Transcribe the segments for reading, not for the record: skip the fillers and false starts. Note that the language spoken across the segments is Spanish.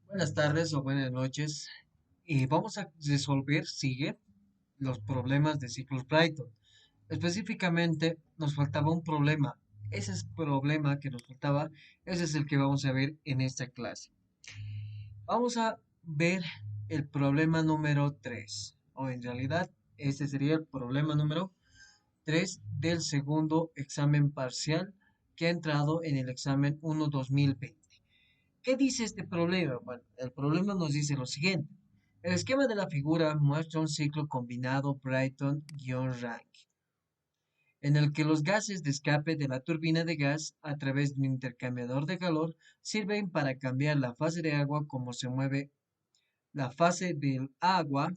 Buenas tardes o buenas noches. Y vamos a resolver, sigue, los problemas de ciclos Brighton. Específicamente, nos faltaba un problema. Ese es problema que nos faltaba, ese es el que vamos a ver en esta clase. Vamos a ver el problema número 3, o en realidad, este sería el problema número 3 del segundo examen parcial que ha entrado en el examen 1 2020. ¿Qué dice este problema? Bueno, el problema nos dice lo siguiente. El esquema de la figura muestra un ciclo combinado Brighton-Rankine, en el que los gases de escape de la turbina de gas a través de un intercambiador de calor sirven para cambiar la fase de agua como se mueve la fase del agua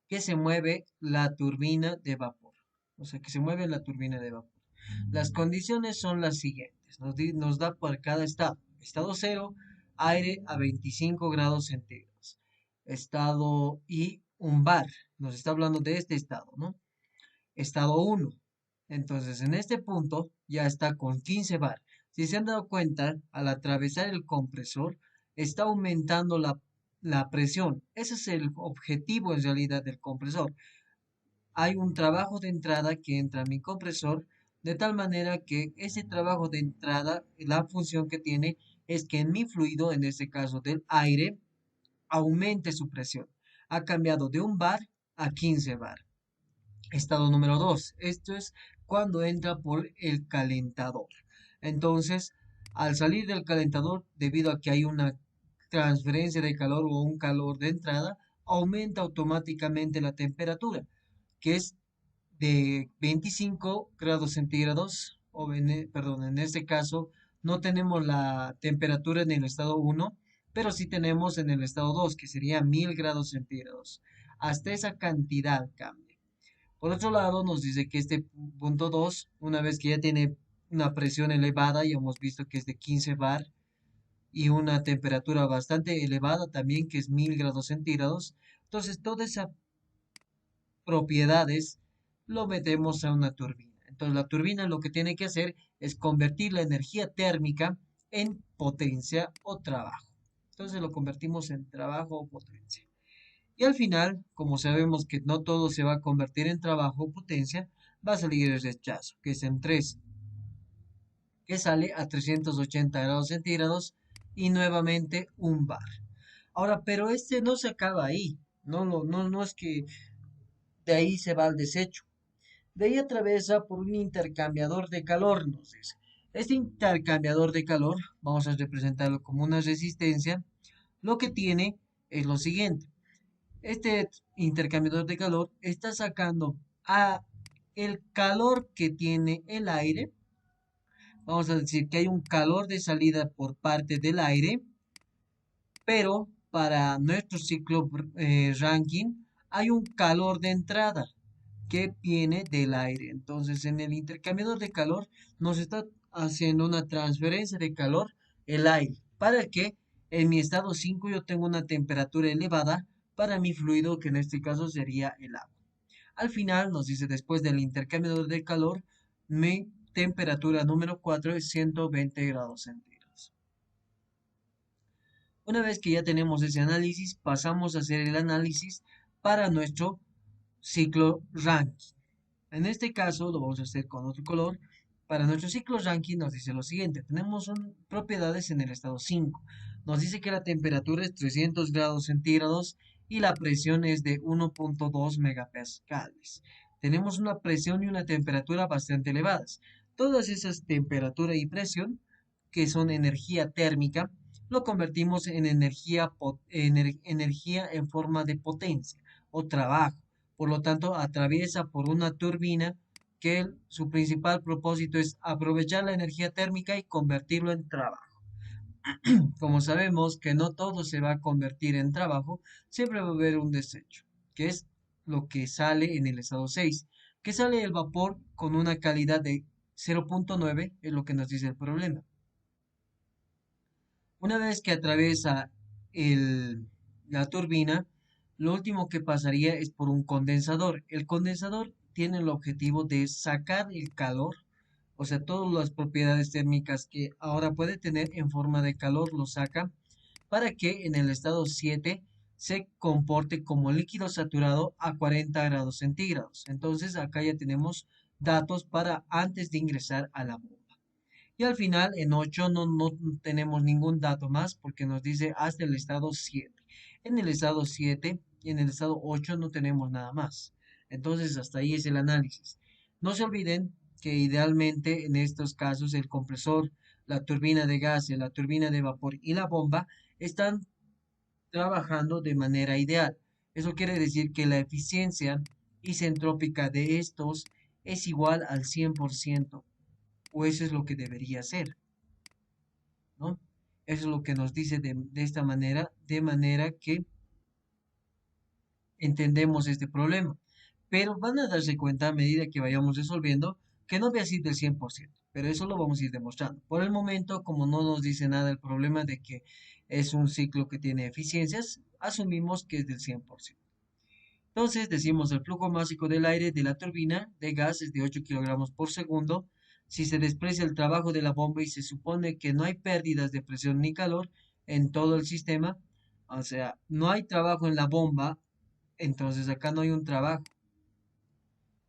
que se mueve la turbina de vapor. O sea, que se mueve la turbina de vapor. Las condiciones son las siguientes. Nos da por cada estado. Estado cero, aire a 25 grados centígrados. Estado y un bar. Nos está hablando de este estado, ¿no? Estado uno. Entonces, en este punto ya está con 15 bar. Si se han dado cuenta, al atravesar el compresor, está aumentando la presión. Ese es el objetivo en realidad del compresor. Hay un trabajo de entrada que entra a mi compresor, de tal manera que ese trabajo de entrada, la función que tiene es que en mi fluido, en este caso del aire, aumente su presión. Ha cambiado de un bar a 15 bar. Estado número 2. Esto es cuando entra por el calentador. Entonces, al salir del calentador, debido a que hay una transferencia de calor o un calor de entrada, aumenta automáticamente la temperatura, que es de 25 grados centígrados, perdón, en este caso no tenemos la temperatura en el estado uno, pero sí tenemos en el estado 2 que sería 1000 grados centígrados. Hasta esa cantidad cambia. Por otro lado, nos dice que este punto 2, una vez que ya tiene una presión elevada, y hemos visto que es de 15 bar, y una temperatura bastante elevada también, que es 1000 grados centígrados, entonces todas esas propiedades lo metemos a una turbina. Entonces la turbina lo que tiene que hacer es convertir la energía térmica en potencia o trabajo. Entonces lo convertimos en trabajo o potencia. Y al final, como sabemos que no todo se va a convertir en trabajo o potencia, va a salir el rechazo, que es en 3, que sale a 380 grados centígrados y nuevamente un bar. Ahora, pero este no se acaba ahí. No es que de ahí se va al desecho. De ahí atraviesa por un intercambiador de calor, nos dice. Este intercambiador de calor, vamos a representarlo como una resistencia, lo que tiene es lo siguiente. Este intercambiador de calor está sacando a el calor que tiene el aire. Vamos a decir que hay un calor de salida por parte del aire, pero para nuestro ciclo Rankine hay un calor de entrada que viene del aire. Entonces, en el intercambiador de calor nos está haciendo una transferencia de calor el aire, para que en mi estado 5 yo tengo una temperatura elevada para mi fluido, que en este caso sería el agua. Al final nos dice, después del intercambiador de calor, mi temperatura número 4 es 120 grados centígrados. Una vez que ya tenemos ese análisis, pasamos a hacer el análisis para nuestro ciclo Rankine. En este caso lo vamos a hacer con otro color. Para nuestro ciclo Rankine nos dice lo siguiente. Tenemos propiedades en el estado 5. Nos dice que la temperatura es 300 grados centígrados y la presión es de 1.2 megapascales. Tenemos una presión y una temperatura bastante elevadas. Todas esas temperatura y presión, que son energía térmica, lo convertimos en energía en forma de potencia o trabajo. Por lo tanto, atraviesa por una turbina que su principal propósito es aprovechar la energía térmica y convertirlo en trabajo. Como sabemos que no todo se va a convertir en trabajo, siempre va a haber un desecho, que es lo que sale en el estado 6, que sale el vapor con una calidad de 0.9, es lo que nos dice el problema. Una vez que atraviesa la turbina, lo último que pasaría es por un condensador. El condensador tiene el objetivo de sacar el calor, o sea, todas las propiedades térmicas que ahora puede tener en forma de calor lo saca para que en el estado 7 se comporte como líquido saturado a 40 grados centígrados. Entonces acá ya tenemos datos para antes de ingresar a la bomba. Y al final en 8 no tenemos ningún dato más porque nos dice hasta el estado 7. En el estado 7 y en el estado 8 no tenemos nada más. Entonces hasta ahí es el análisis. No se olviden que idealmente en estos casos el compresor, la turbina de gas, la turbina de vapor y la bomba están trabajando de manera ideal. Eso quiere decir que la eficiencia isentrópica de estos es igual al 100%, o eso es lo que debería ser, ¿no? Eso es lo que nos dice de esta manera, de manera que entendemos este problema. Pero van a darse cuenta a medida que vayamos resolviendo que no va a ser del 100%, pero eso lo vamos a ir demostrando. Por el momento, como no nos dice nada el problema de que es un ciclo que tiene eficiencias, asumimos que es del 100%. Entonces decimos el flujo másico del aire de la turbina de gas es de 8 kilogramos por segundo. Si se desprecia el trabajo de la bomba y se supone que no hay pérdidas de presión ni calor en todo el sistema, o sea, no hay trabajo en la bomba, entonces acá no hay un trabajo.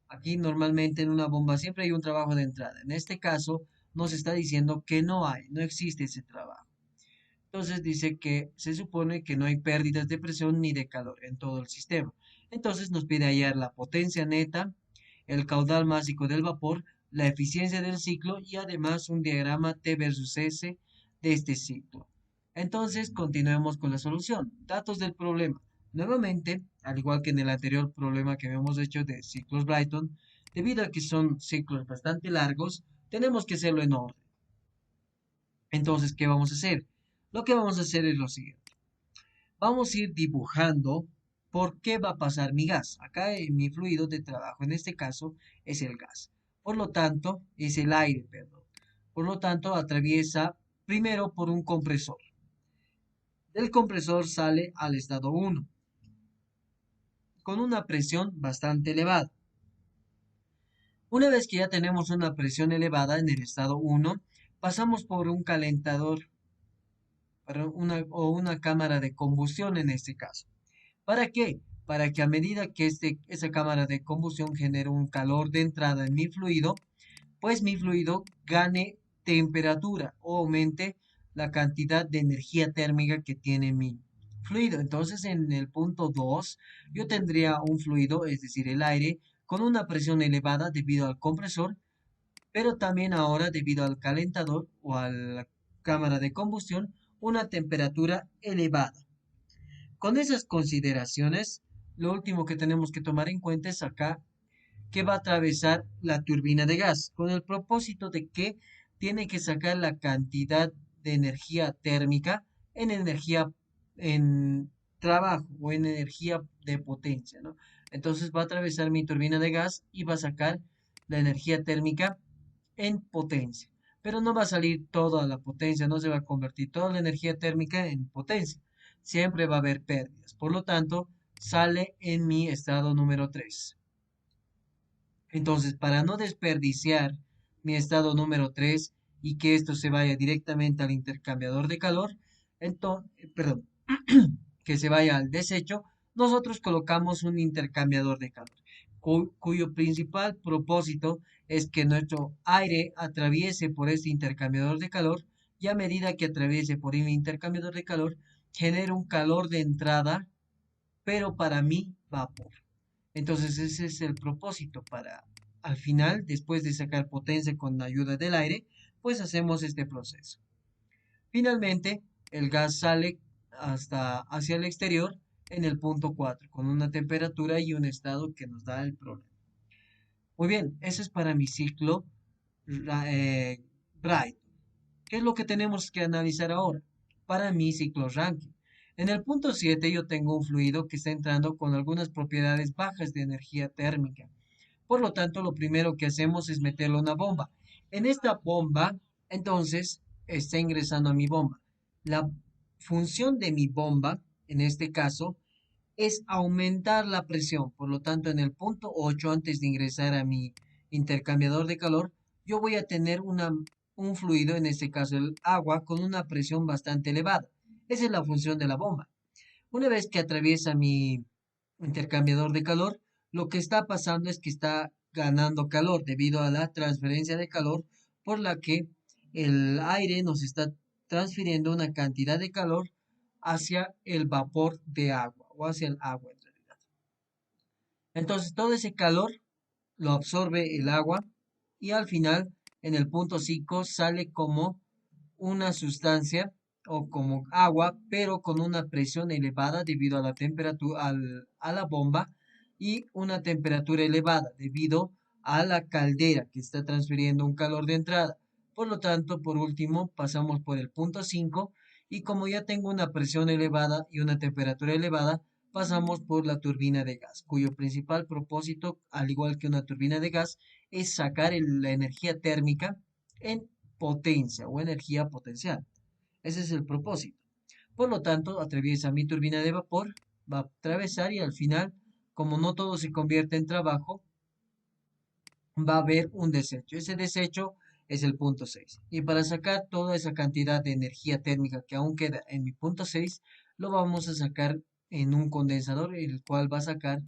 Aquí normalmente en una bomba siempre hay un trabajo de entrada. En este caso nos está diciendo que no hay, no existe ese trabajo. Entonces dice que se supone que no hay pérdidas de presión ni de calor en todo el sistema. Entonces nos pide hallar la potencia neta, el caudal másico del vapor, la eficiencia del ciclo y además un diagrama T versus S de este ciclo. Entonces continuemos con la solución. Datos del problema. Nuevamente, al igual que en el anterior problema que habíamos hecho de ciclos Brighton, debido a que son ciclos bastante largos, tenemos que hacerlo en orden. Entonces, ¿qué vamos a hacer? Lo que vamos a hacer es lo siguiente. Vamos a ir dibujando por qué va a pasar mi gas. Acá mi fluido de trabajo, en este caso, es el gas. Por lo tanto, es el aire, perdón. Por lo tanto, atraviesa primero por un compresor. Del compresor sale al estado 1 con una presión bastante elevada. Una vez que ya tenemos una presión elevada en el estado 1, pasamos por un calentador o una cámara de combustión en este caso. ¿Para qué? Para que a medida que esa cámara de combustión genere un calor de entrada en mi fluido, pues mi fluido gane temperatura o aumente la cantidad de energía térmica que tiene mi fluido. Entonces, en el punto 2, yo tendría un fluido, es decir, el aire, con una presión elevada debido al compresor, pero también ahora debido al calentador o a la cámara de combustión, una temperatura elevada. Con esas consideraciones, lo último que tenemos que tomar en cuenta es acá que va a atravesar la turbina de gas, con el propósito de que tiene que sacar la cantidad de energía térmica en energía en trabajo o en energía de potencia, ¿no? Entonces va a atravesar mi turbina de gas y va a sacar la energía térmica en potencia. Pero no va a salir toda la potencia, no se va a convertir toda la energía térmica en potencia. Siempre va a haber pérdidas. Por lo tanto, sale en mi estado número 3. Entonces, para no desperdiciar mi estado número 3 y que esto se vaya directamente al intercambiador de calor, entonces, perdón, que se vaya al desecho, nosotros colocamos un intercambiador de calor, cuyo principal propósito es que nuestro aire atraviese por este intercambiador de calor y a medida que atraviese por el intercambiador de calor, genere un calor de entrada, pero para mí vapor. Entonces ese es el propósito para, al final, después de sacar potencia con la ayuda del aire, pues hacemos este proceso. Finalmente, el gas sale hasta hacia el exterior en el punto 4 con una temperatura y un estado que nos da el problema. Muy bien, eso es para mi ciclo Bright. ¿Qué es lo que tenemos que analizar ahora? Para mi ciclo Rankine. En el punto 7 yo tengo un fluido que está entrando con algunas propiedades bajas de energía térmica. Por lo tanto, lo primero que hacemos es meterlo a una bomba. En esta bomba, entonces, está ingresando a mi bomba. La función de mi bomba, en este caso, es aumentar la presión. Por lo tanto, en el punto 8, antes de ingresar a mi intercambiador de calor, yo voy a tener un fluido, en este caso el agua, con una presión bastante elevada. Esa es la función de la bomba. Una vez que atraviesa mi intercambiador de calor, lo que está pasando es que está ganando calor debido a la transferencia de calor por la que el aire nos está transfiriendo una cantidad de calor hacia el vapor de agua o hacia el agua en realidad. Entonces todo ese calor lo absorbe el agua y al final en el punto 5 sale como una sustancia o como agua, pero con una presión elevada debido a la temperatura, a la bomba y una temperatura elevada debido a la caldera que está transfiriendo un calor de entrada. Por lo tanto, por último, pasamos por el punto 5 y como ya tengo una presión elevada y una temperatura elevada, pasamos por la turbina de gas, cuyo principal propósito, al igual que una turbina de gas, es sacar la energía térmica en potencia o energía potencial. Ese es el propósito. Por lo tanto, atraviesa mi turbina de vapor, va a atravesar y al final, como no todo se convierte en trabajo, va a haber un desecho. Ese desecho es el punto 6. Y para sacar toda esa cantidad de energía térmica que aún queda en mi punto 6, lo vamos a sacar en un condensador, el cual va a sacar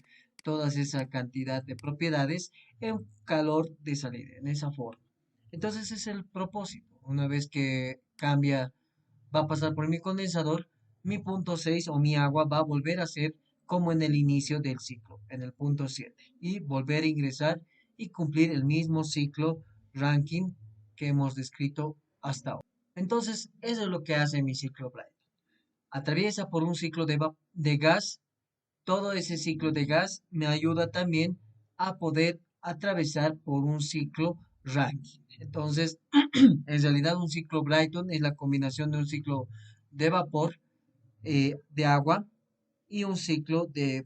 toda esa cantidad de propiedades en calor de salida, en esa forma. Entonces ese es el propósito. Una vez que cambia, va a pasar por mi condensador, mi punto 6 o mi agua va a volver a ser como en el inicio del ciclo, en el punto 7, y volver a ingresar y cumplir el mismo ciclo ranking que hemos descrito hasta ahora. Entonces, eso es lo que hace mi ciclo Bright. Atraviesa por un ciclo de gas. Todo ese ciclo de gas me ayuda también a poder atravesar por un ciclo Rankine. Entonces, en realidad un ciclo Brighton es la combinación de un ciclo de vapor, de agua y un ciclo de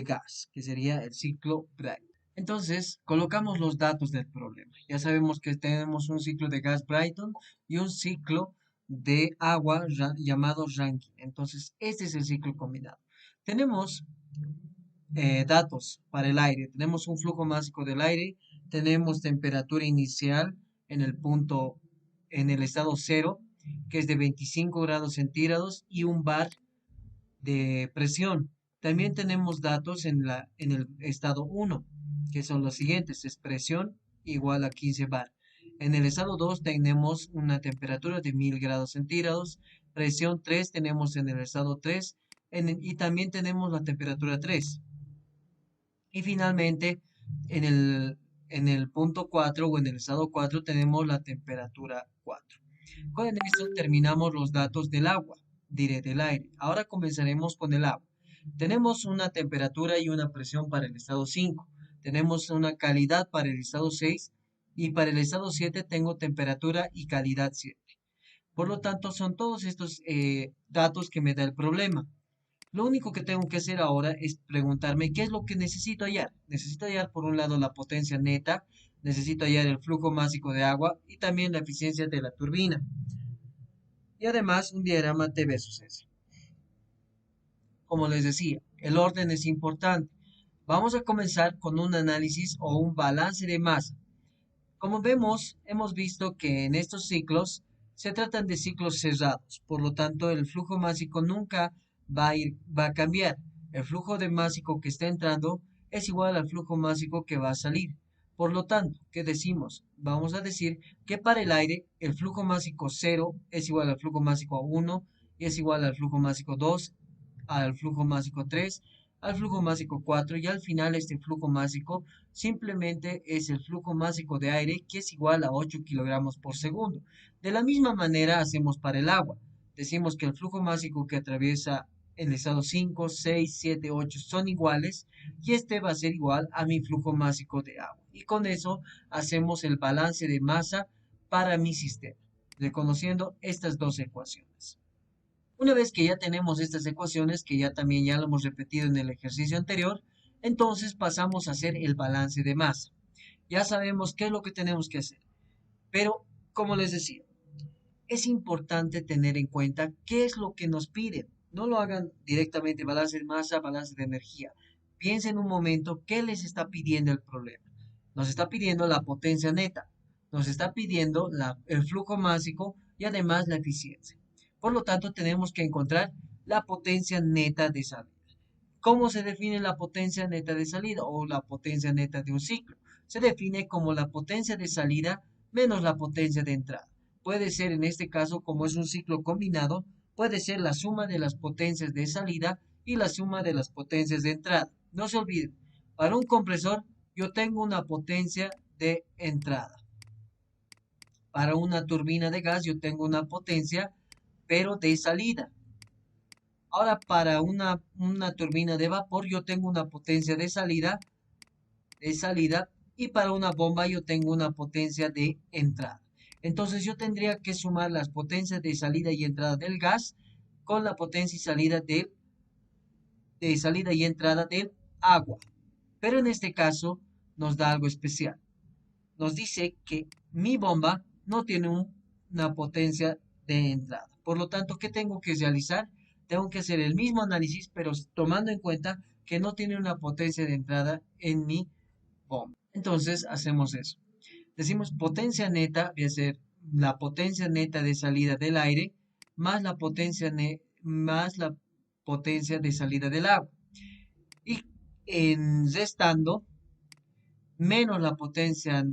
gas, que sería el ciclo Brighton. Entonces, colocamos los datos del problema. Ya sabemos que tenemos un ciclo de gas Brighton y un ciclo de agua llamado Rankine. Entonces, este es el ciclo combinado. Tenemos datos para el aire. Tenemos un flujo másico del aire, tenemos temperatura inicial en el punto, en el estado cero, que es de 25 grados centígrados, y un bar de presión. También tenemos datos en el estado uno, que son los siguientes: es presión igual a 15 bar. En el estado 2 tenemos una temperatura de 1000 grados centígrados, presión 3 tenemos en el estado 3 y también tenemos la temperatura 3. Y finalmente, en en el punto 4 o en el estado 4 tenemos la temperatura 4. Con esto terminamos los datos del agua, diré del aire. Ahora comenzaremos con el agua. Tenemos una temperatura y una presión para el estado 5. Tenemos una calidad para el estado 6 y para el estado 7 tengo temperatura y calidad 7. Por lo tanto, son todos estos datos que me da el problema. Lo único que tengo que hacer ahora es preguntarme qué es lo que necesito hallar. Necesito hallar por un lado la potencia neta, necesito hallar el flujo másico de agua y también la eficiencia de la turbina. Y además un diagrama de B sub S. Como les decía, el orden es importante. Vamos a comenzar con un análisis o un balance de masa. Como vemos, hemos visto que en estos ciclos se tratan de ciclos cerrados, por lo tanto el flujo másico nunca va a cambiar. El flujo de másico que está entrando es igual al flujo másico que va a salir. Por lo tanto, ¿qué decimos? Vamos a decir que para el aire el flujo másico 0 es igual al flujo másico 1 y es igual al flujo másico 2, al flujo másico 3, al flujo másico 4 y al final este flujo másico simplemente es el flujo másico de aire, que es igual a 8 kilogramos por segundo. De la misma manera hacemos para el agua. Decimos que el flujo másico que atraviesa el estado 5, 6, 7, 8 son iguales y este va a ser igual a mi flujo másico de agua. Y con eso hacemos el balance de masa para mi sistema, reconociendo estas dos ecuaciones. Una vez que ya tenemos estas ecuaciones, que ya también ya lo hemos repetido en el ejercicio anterior, entonces pasamos a hacer el balance de masa. Ya sabemos qué es lo que tenemos que hacer. Pero, como les decía, es importante tener en cuenta qué es lo que nos piden. No lo hagan directamente balance de masa, balance de energía. Piensen un momento qué les está pidiendo el problema. Nos está pidiendo la potencia neta, nos está pidiendo el flujo másico y además la eficiencia. Por lo tanto, tenemos que encontrar la potencia neta de salida. ¿Cómo se define la potencia neta de salida o la potencia neta de un ciclo? Se define como la potencia de salida menos la potencia de entrada. Puede ser, en este caso, como es un ciclo combinado, puede ser la suma de las potencias de salida y la suma de las potencias de entrada. No se olviden, para un compresor yo tengo una potencia de entrada. Para una turbina de gas yo tengo una potencia, pero de salida. Ahora, para una turbina de vapor, yo tengo una potencia de salida, y para una bomba yo tengo una potencia de entrada. Entonces, yo tendría que sumar las potencias de salida y entrada del gas con la potencia y salida de salida y entrada del agua. Pero en este caso, nos da algo especial. Nos dice que mi bomba no tiene una potencia de entrada. Por lo tanto, ¿qué tengo que realizar? Tengo que hacer el mismo análisis, pero tomando en cuenta que no tiene una potencia de entrada en mi bomba. Entonces, hacemos eso. Decimos potencia neta, voy a ser la potencia neta de salida del aire más más la potencia de salida del agua. Y en restando, menos la potencia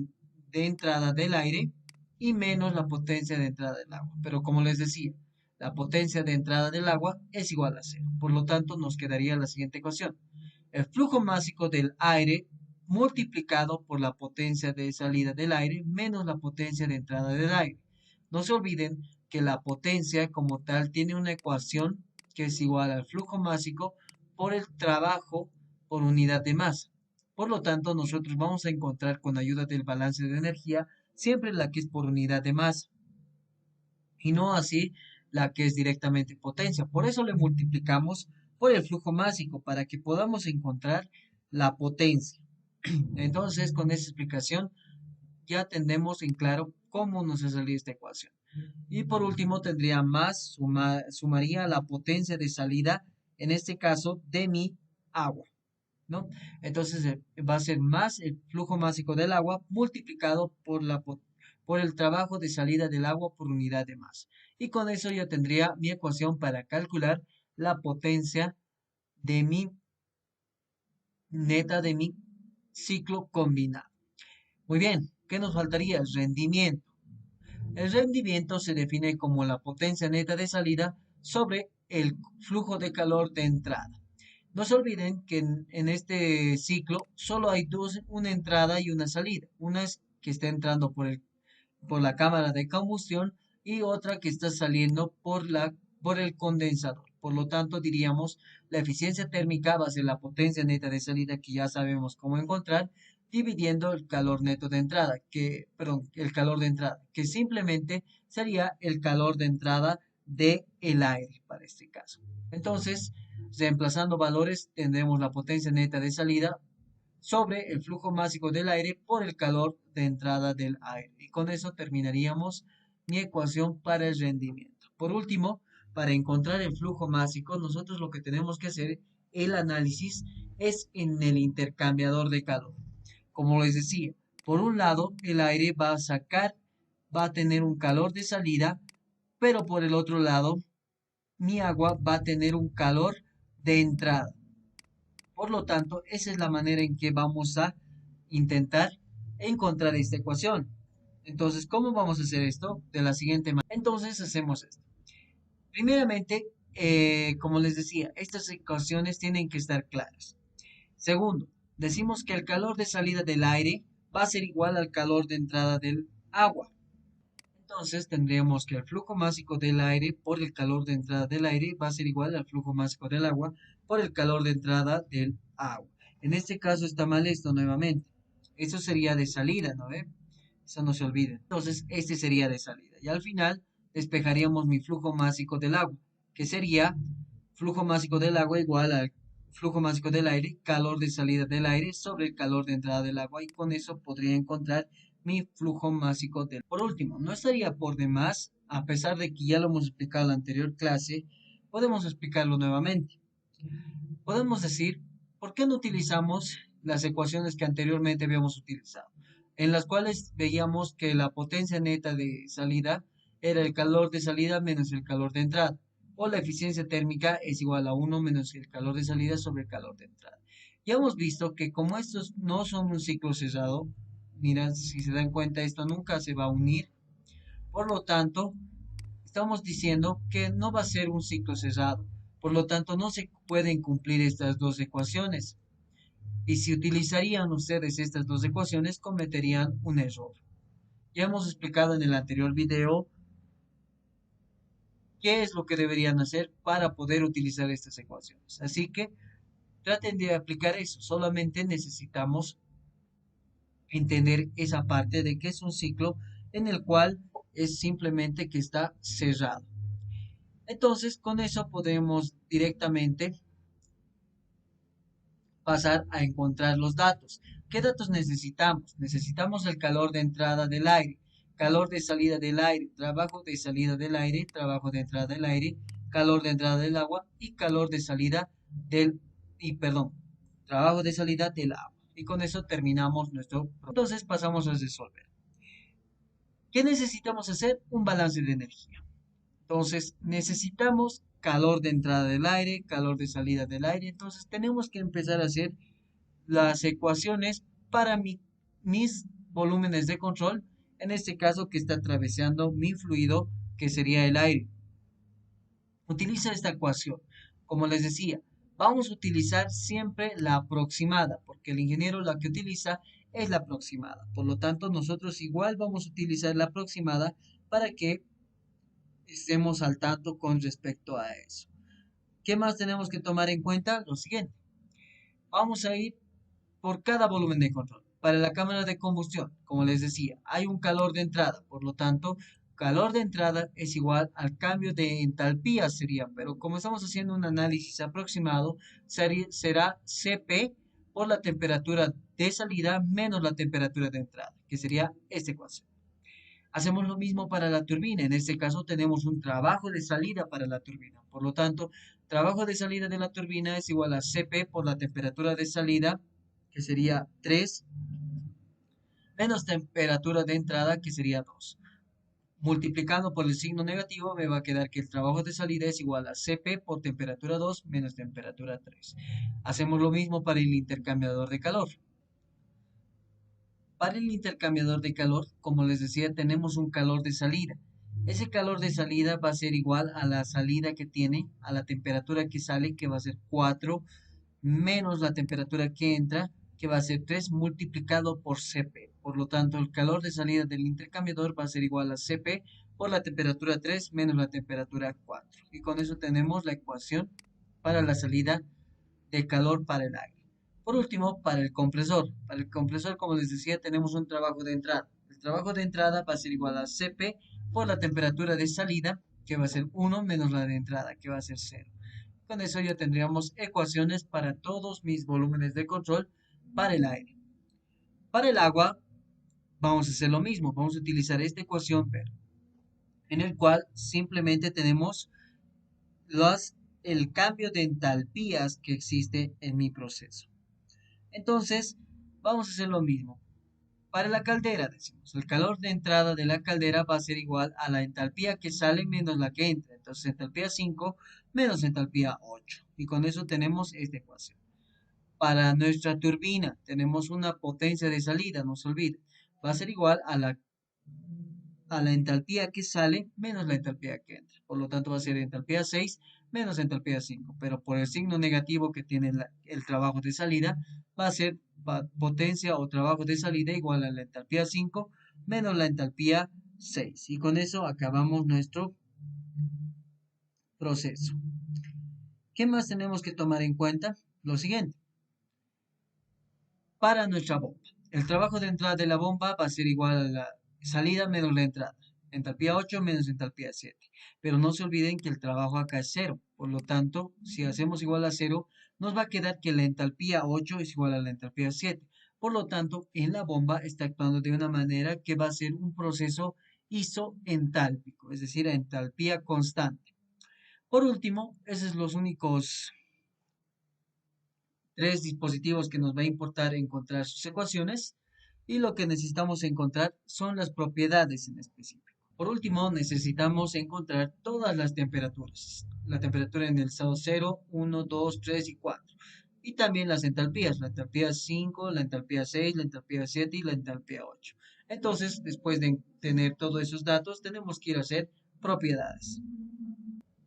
de entrada del aire y menos la potencia de entrada del agua. Pero como les decía, la potencia de entrada del agua es igual a cero. Por lo tanto, nos quedaría la siguiente ecuación. El flujo másico del aire multiplicado por la potencia de salida del aire menos la potencia de entrada del aire. No se olviden que la potencia como tal tiene una ecuación que es igual al flujo másico por el trabajo por unidad de masa. Por lo tanto, nosotros vamos a encontrar con ayuda del balance de energía siempre la que es por unidad de masa y no así la que es directamente potencia. Por eso le multiplicamos por el flujo másico para que podamos encontrar la potencia. Entonces, con esta explicación ya tendremos en claro cómo nos ha salido esta ecuación. Y por último, tendría sumaría la potencia de salida, en este caso, de mi agua. ¿No? Entonces va a ser más el flujo másico del agua multiplicado por el trabajo de salida del agua por unidad de masa. Y con eso yo tendría mi ecuación para calcular la potencia de mi neta de mi ciclo combinado. Muy bien, ¿qué nos faltaría? El rendimiento. El rendimiento se define como la potencia neta de salida sobre el flujo de calor de entrada. No se olviden que en este ciclo solo hay una entrada y una salida. Una es que está entrando por la cámara de combustión y otra que está saliendo por el condensador. Por lo tanto, diríamos, la eficiencia térmica va a ser la potencia neta de salida, que ya sabemos cómo encontrar, dividiendo el calor neto de entrada, el calor de entrada, que simplemente sería el calor de entrada del aire para este caso. Entonces, reemplazando valores, tendremos la potencia neta de salida sobre el flujo másico del aire por el calor de entrada del aire. Y con eso terminaríamos mi ecuación para el rendimiento. Por último, para encontrar el flujo másico, nosotros lo que tenemos que hacer, el análisis, es en el intercambiador de calor. Como les decía, por un lado, el aire va a tener un calor de salida, pero por el otro lado, mi agua va a tener un calor de entrada. Por lo tanto, esa es la manera en que vamos a intentar encontrar esta ecuación. Entonces, ¿cómo vamos a hacer esto? De la siguiente manera. Entonces, hacemos esto. Primeramente, como les decía, estas ecuaciones tienen que estar claras. Segundo, decimos que el calor de salida del aire va a ser igual al calor de entrada del agua. Entonces tendríamos que el flujo másico del aire por el calor de entrada del aire va a ser igual al flujo másico del agua por el calor de entrada del agua. En este caso está mal esto nuevamente. Eso sería de salida, ¿no ve? Eso no se olvide. Entonces este sería de salida. Y al final despejaríamos mi flujo másico del agua, que sería flujo másico del agua igual al flujo másico del aire, calor de salida del aire sobre el calor de entrada del agua. Y con eso podría encontrar mi flujo másico del. Por último, no estaría por demás, a pesar de que ya lo hemos explicado en la anterior clase, podemos explicarlo nuevamente. Podemos decir, ¿por qué no utilizamos las ecuaciones que anteriormente habíamos utilizado? En las cuales veíamos que la potencia neta de salida es igual al flujo másico del aire, menos la potencia de entrada del aire. ¿Por qué no utilizamos las ecuaciones que anteriormente habíamos utilizado? En las cuales veíamos que la potencia neta de salida es igual al flujo másico del aire, menos la potencia de entrada del agua. ¿Por qué no utilizamos las ecuaciones que anteriormente habíamos utilizado? En las cuales veíamos que la potencia neta de salida era el calor de salida menos el calor de entrada. O la eficiencia térmica es igual a uno menos el calor de salida sobre el calor de entrada. Ya hemos visto que como estos no son un ciclo cerrado, mira, si se dan cuenta, esto nunca se va a unir. Por lo tanto, estamos diciendo que no va a ser un ciclo cerrado. Por lo tanto, no se pueden cumplir estas dos ecuaciones. Y si utilizarían ustedes estas dos ecuaciones, cometerían un error. Ya hemos explicado en el anterior video qué es lo que deberían hacer para poder utilizar estas ecuaciones. Así que traten de aplicar eso. Solamente necesitamos entender esa parte de que es un ciclo en el cual es simplemente que está cerrado. Entonces, con eso podemos directamente pasar a encontrar los datos. ¿Qué datos necesitamos? Necesitamos el calor de entrada del aire, calor de salida del aire, trabajo de salida del aire, trabajo de entrada del aire, calor de entrada del agua y calor de salida perdón, trabajo de salida del agua. Y con eso terminamos nuestro. Entonces pasamos a resolver. ¿Qué necesitamos hacer? Un balance de energía. Entonces, necesitamos calor de entrada del aire, calor de salida del aire. Entonces, tenemos que empezar a hacer las ecuaciones para mis volúmenes de control, en este caso que está atravesando mi fluido, que sería el aire. Utiliza esta ecuación. Como les decía, vamos a utilizar siempre la aproximada, porque el ingeniero la que utiliza es la aproximada. Por lo tanto, nosotros igual vamos a utilizar la aproximada para que estemos al tanto con respecto a eso. ¿Qué más tenemos que tomar en cuenta? Lo siguiente. Vamos a ir por cada volumen de control. Para la cámara de combustión, como les decía, hay un calor de entrada, por lo tanto, calor de entrada es igual al cambio de entalpía sería, pero como estamos haciendo un análisis aproximado, será Cp por la temperatura de salida menos la temperatura de entrada, que sería esta ecuación. Hacemos lo mismo para la turbina. En este caso tenemos un trabajo de salida para la turbina. Por lo tanto, trabajo de salida de la turbina es igual a Cp por la temperatura de salida, que sería 3, menos temperatura de entrada, que sería 2. Multiplicando por el signo negativo, me va a quedar que el trabajo de salida es igual a Cp por temperatura 2 menos temperatura 3. Hacemos lo mismo para el intercambiador de calor. Para el intercambiador de calor, como les decía, tenemos un calor de salida. Ese calor de salida va a ser igual a la salida que tiene, a la temperatura que sale, que va a ser 4, menos la temperatura que entra, que va a ser 3 multiplicado por Cp. Por lo tanto, el calor de salida del intercambiador va a ser igual a Cp por la temperatura 3 menos la temperatura 4. Y con eso tenemos la ecuación para la salida de calor para el aire. Por último, para el compresor. Para el compresor, como les decía, tenemos un trabajo de entrada. El trabajo de entrada va a ser igual a Cp por la temperatura de salida, que va a ser 1 menos la de entrada, que va a ser 0. Con eso ya tendríamos ecuaciones para todos mis volúmenes de control para el aire. Para el agua, vamos a hacer lo mismo. Vamos a utilizar esta ecuación, pero en el cual simplemente tenemos el cambio de entalpías que existe en mi proceso. Entonces, vamos a hacer lo mismo. Para la caldera, decimos, el calor de entrada de la caldera va a ser igual a la entalpía que sale menos la que entra. Entonces, entalpía 5 menos entalpía 8. Y con eso tenemos esta ecuación. Para nuestra turbina, tenemos una potencia de salida, no se olvide. Va a ser igual a la entalpía que sale menos la entalpía que entra. Por lo tanto, va a ser entalpía 6 menos entalpía 5. Pero por el signo negativo que tiene el trabajo de salida, va a ser potencia o trabajo de salida igual a la entalpía 5 menos la entalpía 6. Y con eso acabamos nuestro proceso. ¿Qué más tenemos que tomar en cuenta? Lo siguiente. Para nuestra bomba. El trabajo de entrada de la bomba va a ser igual a la salida menos la entrada. Entalpía 8 menos entalpía 7. Pero no se olviden que el trabajo acá es 0. Por lo tanto, si hacemos igual a 0, nos va a quedar que la entalpía 8 es igual a la entalpía 7. Por lo tanto, en la bomba está actuando de una manera que va a ser un proceso isoentálpico, es decir, a entalpía constante. Por último, esos son los únicos tres dispositivos que nos va a importar encontrar sus ecuaciones y lo que necesitamos encontrar son las propiedades en específico. Por último, necesitamos encontrar todas las temperaturas. La temperatura en el estado 0, 1, 2, 3 y 4. Y también las entalpías. La entalpía 5, la entalpía 6, la entalpía 7 y la entalpía 8. Entonces, después de tener todos esos datos, tenemos que ir a hacer propiedades.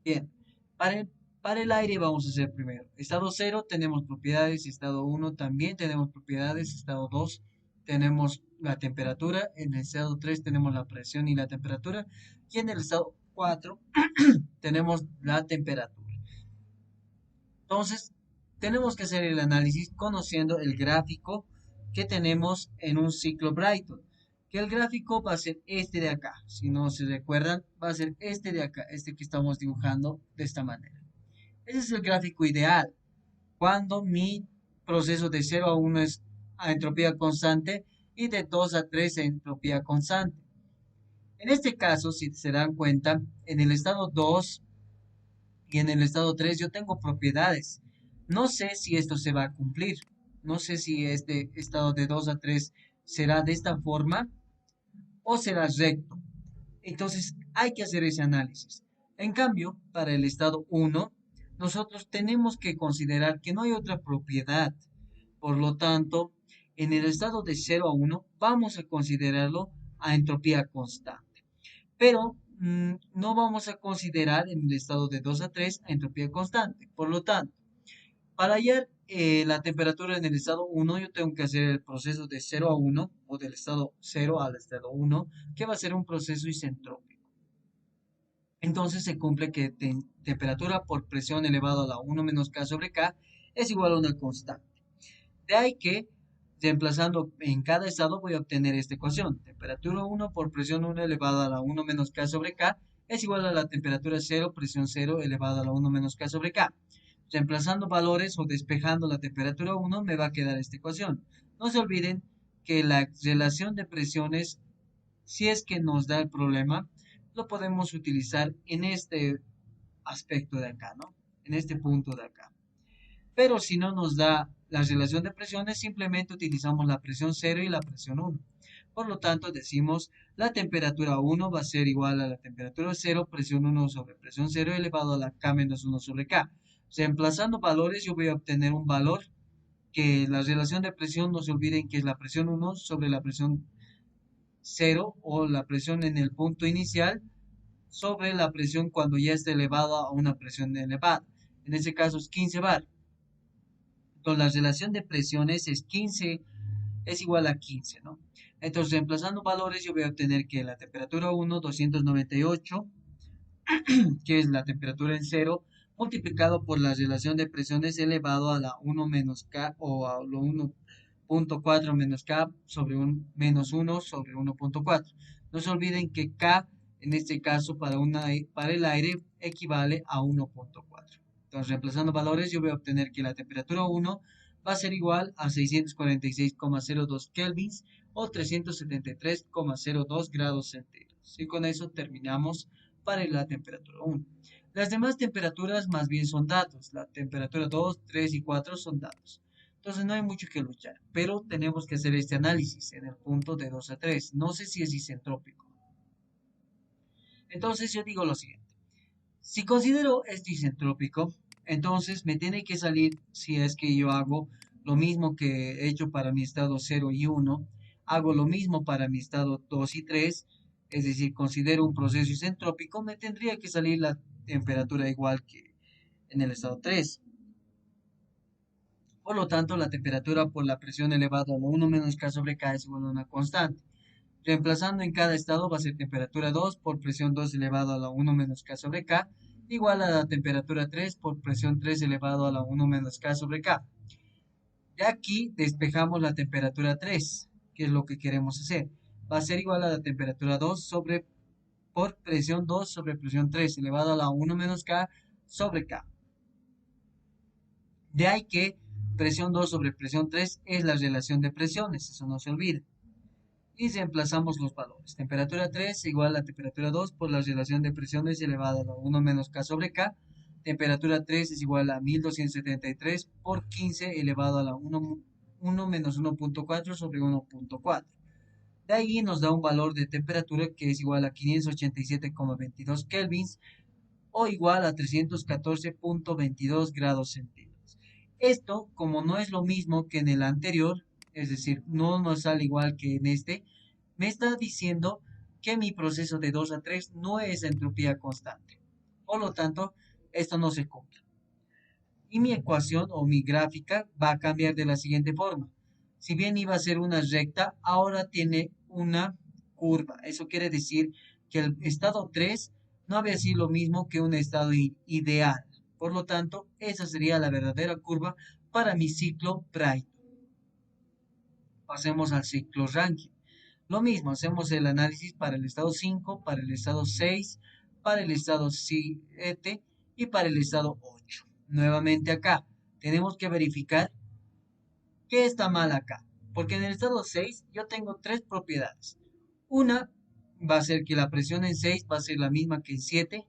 Bien, para el, para el aire vamos a hacer primero. Estado 0 tenemos propiedades, estado 1 también tenemos propiedades, estado 2 tenemos la temperatura, en el estado 3 tenemos la presión y la temperatura, y en el estado 4 tenemos la temperatura. Entonces, tenemos que hacer el análisis conociendo el gráfico que tenemos en un ciclo Brighton. Que el gráfico va a ser este de acá. Si no se recuerdan, va a ser este de acá, este que estamos dibujando de esta manera. Ese es el gráfico ideal. Cuando mi proceso de 0 a 1 es a entropía constante y de 2 a 3 a entropía constante. En este caso, si se dan cuenta, en el estado 2 y en el estado 3 yo tengo propiedades. No sé si esto se va a cumplir. No sé si este estado de 2 a 3 será de esta forma o será recto. Entonces hay que hacer ese análisis. En cambio, para el estado 1, nosotros tenemos que considerar que no hay otra propiedad. Por lo tanto, en el estado de 0 a 1 vamos a considerarlo a entropía constante. Pero no vamos a considerar en el estado de 2 a 3 a entropía constante. Por lo tanto, para hallar la temperatura en el estado 1, yo tengo que hacer el proceso de 0 a 1 o del estado 0 al estado 1, que va a ser un proceso isentrópico. Entonces se cumple que temperatura por presión elevado a la 1 menos K sobre K es igual a una constante. De ahí que, reemplazando en cada estado, voy a obtener esta ecuación. Temperatura 1 por presión 1 elevado a la 1 menos K sobre K es igual a la temperatura 0, presión 0 elevado a la 1 menos K sobre K. Reemplazando valores o despejando la temperatura 1 me va a quedar esta ecuación. No se olviden que la relación de presiones, si es que nos da el problema, lo podemos utilizar en este aspecto de acá, ¿no? En este punto de acá. Pero si no nos da la relación de presiones, simplemente utilizamos la presión 0 y la presión 1. Por lo tanto, decimos la temperatura 1 va a ser igual a la temperatura 0, presión 1 sobre presión 0 elevado a la K menos 1 sobre K. Reemplazando valores, yo voy a obtener un valor que la relación de presión, no se olviden que es la presión 1 sobre la presión 0 o la presión en el punto inicial sobre la presión cuando ya está elevada a una presión elevada. En este caso es 15 bar. Entonces la relación de presiones es 15, es igual a 15, ¿no? Entonces reemplazando valores yo voy a obtener que la temperatura 1, 298, que es la temperatura en cero, multiplicado por la relación de presiones elevado a la 1 menos K o a lo 1.4 menos K sobre un menos 1 sobre 1.4. No se olviden que K en este caso para el aire equivale a 1.4. Entonces reemplazando valores yo voy a obtener que la temperatura 1 va a ser igual a 646,02 kelvins o 373,02 grados centígrados. Y con eso terminamos para la temperatura 1. Las demás temperaturas más bien son datos. La temperatura 2, 3 y 4 son datos. Entonces no hay mucho que luchar, pero tenemos que hacer este análisis en el punto de 2 a 3. No sé si es isentrópico. Entonces yo digo lo siguiente. Si considero esto isentrópico, entonces me tiene que salir, si es que yo hago lo mismo que he hecho para mi estado 0 y 1, hago lo mismo para mi estado 2 y 3, es decir, considero un proceso isentrópico, me tendría que salir la temperatura igual que en el estado 3. Por lo tanto, la temperatura por la presión elevada a lo 1 menos K sobre K es igual a una constante. Reemplazando en cada estado va a ser temperatura 2 por presión 2 elevado a la 1 menos K sobre K, igual a la temperatura 3 por presión 3 elevado a la 1 menos K sobre K. De aquí despejamos la temperatura 3, que es lo que queremos hacer. Va a ser igual a la temperatura 2 por presión 2 sobre presión 3 elevado a la 1 menos K sobre K. De ahí que presión 2 sobre presión 3 es la relación de presiones, eso no se olvide. Y reemplazamos los valores. Temperatura 3 igual a temperatura 2 por la relación de presiones elevada a 1 menos K sobre K. Temperatura 3 es igual a 1273 por 15 elevado a la 1 menos 1.4 sobre 1.4. De ahí nos da un valor de temperatura que es igual a 587,22 kelvins o igual a 314,22 grados centígrados. Esto, como no es lo mismo que en el anterior, es decir, no nos sale igual que en este, me está diciendo que mi proceso de 2 a 3 no es entropía constante. Por lo tanto, esto no se cumple. Y mi ecuación o mi gráfica va a cambiar de la siguiente forma. Si bien iba a ser una recta, ahora tiene una curva. Eso quiere decir que el estado 3 no había sido lo mismo que un estado ideal. Por lo tanto, esa sería la verdadera curva para mi ciclo Bright. Pasemos al ciclo Rankine. Lo mismo, hacemos el análisis para el estado 5, para el estado 6, para el estado 7 y para el estado 8. Nuevamente acá, tenemos que verificar qué está mal acá. Porque en el estado 6 yo tengo tres propiedades. Una va a ser que la presión en 6 va a ser la misma que en 7.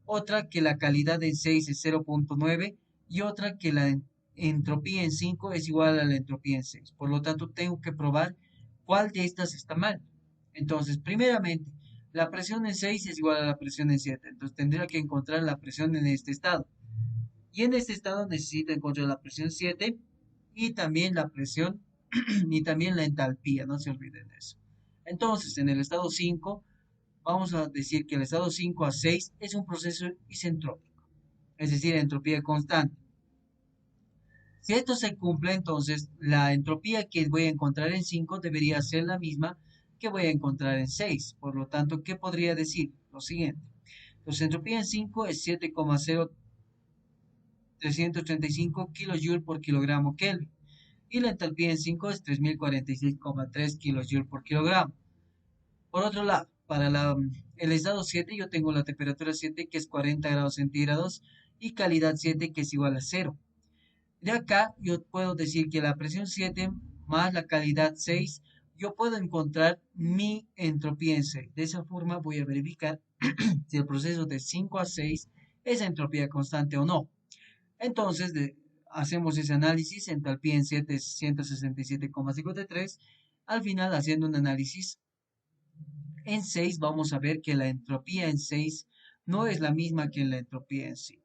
Otra que la calidad en 6 es 0,9. Y otra que la entropía en 5 es igual a la entropía en 6. Por lo tanto, tengo que probar cuál de estas está mal. Entonces, primeramente, la presión en 6 es igual a la presión en 7. Entonces, tendría que encontrar la presión en este estado. Y en este estado necesito encontrar la presión 7 y también la presión y también la entalpía, no se olviden de eso. Entonces, en el estado 5, vamos a decir que el estado 5 a 6 es un proceso isentrópico, es decir, entropía constante. Si esto se cumple, entonces la entropía que voy a encontrar en 5 debería ser la misma que voy a encontrar en 6. Por lo tanto, ¿qué podría decir? Lo siguiente. Pues entropía en 5 es 7,0335 kilojoules por kilogramo Kelvin. Y la entalpía en 5 es 3046,3 kilojoules por kilogramo. Por otro lado, para el estado 7 yo tengo la temperatura 7 que es 40 grados centígrados y calidad 7 que es igual a 0. De acá yo puedo decir que la presión 7 más la calidad 6, yo puedo encontrar mi entropía en 6. De esa forma voy a verificar si el proceso de 5 a 6 es entropía constante o no. Entonces hacemos ese análisis, entalpía en 7 es 167,53. Al final, haciendo un análisis en 6, vamos a ver que la entropía en 6 no es la misma que en la entropía en 5.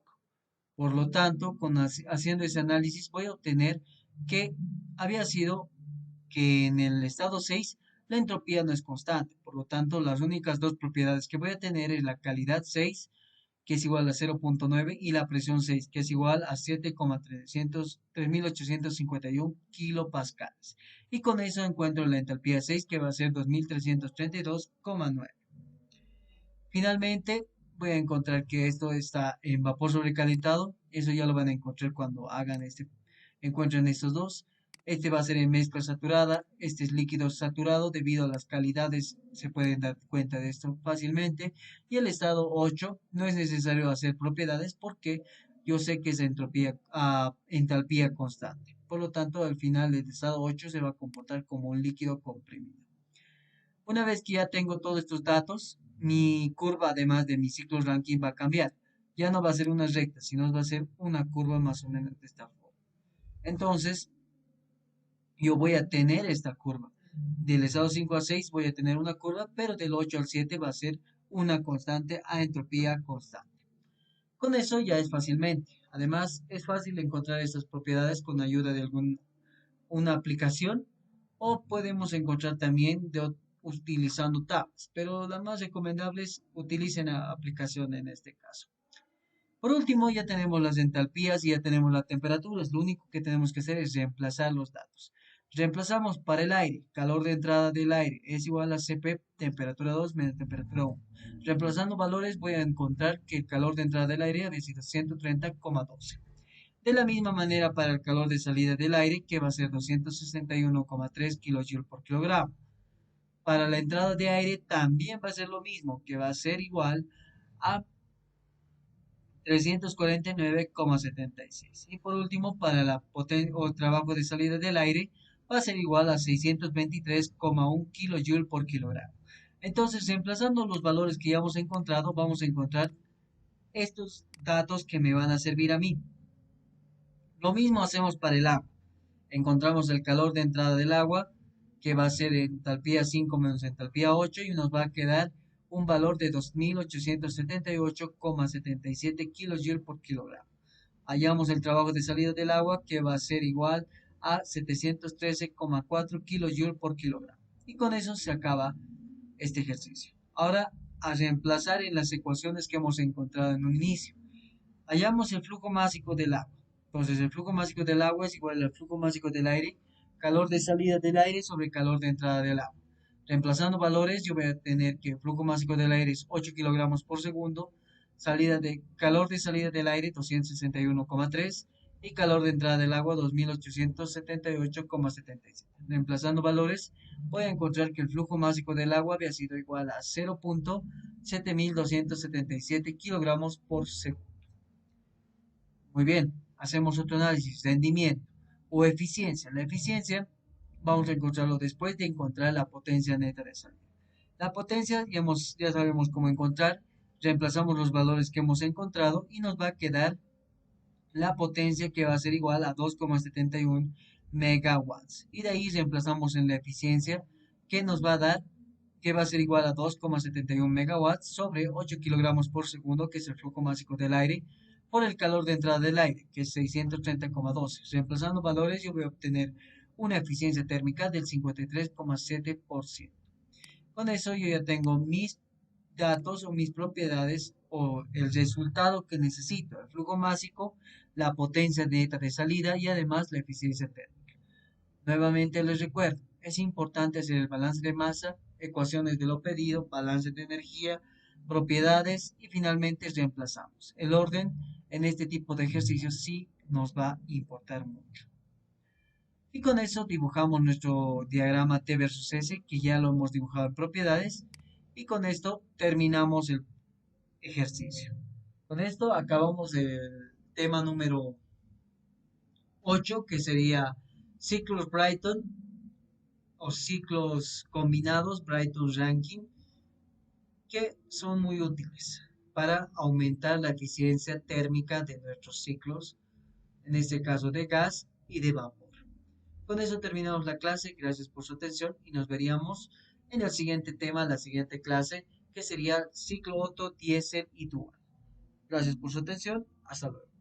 Por lo tanto, haciendo ese análisis voy a obtener que había sido que en el estado 6 la entropía no es constante. Por lo tanto, las únicas dos propiedades que voy a tener es la calidad 6, que es igual a 0,9, y la presión 6, que es igual a 7,3851 kilopascales. Y con eso encuentro la entalpía 6, que va a ser 2332,9. Finalmente, voy a encontrar que esto está en vapor sobrecalentado. Eso ya lo van a encontrar cuando encuentren estos dos. Este va a ser en mezcla saturada. Este es líquido saturado. Debido a las calidades, se pueden dar cuenta de esto fácilmente. Y el estado 8 no es necesario hacer propiedades porque yo sé que es entalpía constante. Por lo tanto, al final el estado 8 se va a comportar como un líquido comprimido. Una vez que ya tengo todos estos datos, mi curva, además de mi ciclo Rankine, va a cambiar. Ya no va a ser una recta, sino va a ser una curva más o menos de esta forma. Entonces, yo voy a tener esta curva. Del estado 5 a 6 voy a tener una curva, pero del 8 al 7 va a ser una constante a entropía constante. Con eso ya es fácilmente. Además, es fácil encontrar estas propiedades con ayuda de una aplicación o podemos encontrar también utilizando tablas, pero la más recomendable es utilicen la aplicación en este caso. Por último, ya tenemos las entalpías y ya tenemos las temperaturas. Lo único que tenemos que hacer es reemplazar los datos. Reemplazamos para el aire, calor de entrada del aire es igual a Cp, temperatura 2 menos temperatura 1. Reemplazando valores voy a encontrar que el calor de entrada del aire había sido 130,12. De la misma manera para el calor de salida del aire, que va a ser 261,3 kJ por kilogramo. Para la entrada de aire también va a ser lo mismo, que va a ser igual a 349,76. Y por último, para la trabajo de salida del aire, va a ser igual a 623,1 kJ por kilogramo. Entonces, reemplazando los valores que ya hemos encontrado, vamos a encontrar estos datos que me van a servir a mí. Lo mismo hacemos para el agua. Encontramos el calor de entrada del agua, que va a ser entalpía 5 menos entalpía 8 y nos va a quedar un valor de 2878,77 kilojoules por kilogramo. Hallamos el trabajo de salida del agua que va a ser igual a 713,4 kilojoules por kilogramo. Y con eso se acaba este ejercicio. Ahora, a reemplazar en las ecuaciones que hemos encontrado en un inicio. Hallamos el flujo másico del agua. Entonces, el flujo másico del agua es igual al flujo másico del aire, calor de salida del aire sobre calor de entrada del agua. Reemplazando valores, yo voy a tener que el flujo másico del aire es 8 kilogramos por segundo, calor de salida del aire 261,3 y calor de entrada del agua 2878,77. Reemplazando valores, voy a encontrar que el flujo másico del agua había sido igual a 0.7277 kilogramos por segundo. Muy bien, hacemos otro análisis, rendimiento o eficiencia. La eficiencia vamos a encontrarlo después de encontrar la potencia neta de salida. La potencia ya sabemos cómo encontrar, reemplazamos los valores que hemos encontrado y nos va a quedar la potencia que va a ser igual a 2,71 megawatts. Y de ahí reemplazamos en la eficiencia que nos va a dar que va a ser igual a 2,71 megawatts sobre 8 kilogramos por segundo, que es el flujo másico del aire, por el calor de entrada del aire, que es 630,12. Reemplazando valores, yo voy a obtener una eficiencia térmica del 53,7%. Con eso yo ya tengo mis datos o mis propiedades o el resultado que necesito, el flujo másico, la potencia neta de salida y además la eficiencia térmica. Nuevamente les recuerdo, es importante hacer el balance de masa, ecuaciones de lo pedido, balance de energía, propiedades y finalmente reemplazamos. El orden en este tipo de ejercicios sí nos va a importar mucho. Y con eso dibujamos nuestro diagrama T versus S, que ya lo hemos dibujado en propiedades. Y con esto terminamos el ejercicio. Con esto acabamos el tema número 8, que sería ciclos Brighton o ciclos combinados Brighton-Rankine, que son muy útiles para aumentar la eficiencia térmica de nuestros ciclos, en este caso de gas y de vapor. Con eso terminamos la clase, gracias por su atención y nos veríamos en el siguiente tema, la siguiente clase, que sería ciclo Otto, diésel y dual. Gracias por su atención, hasta luego.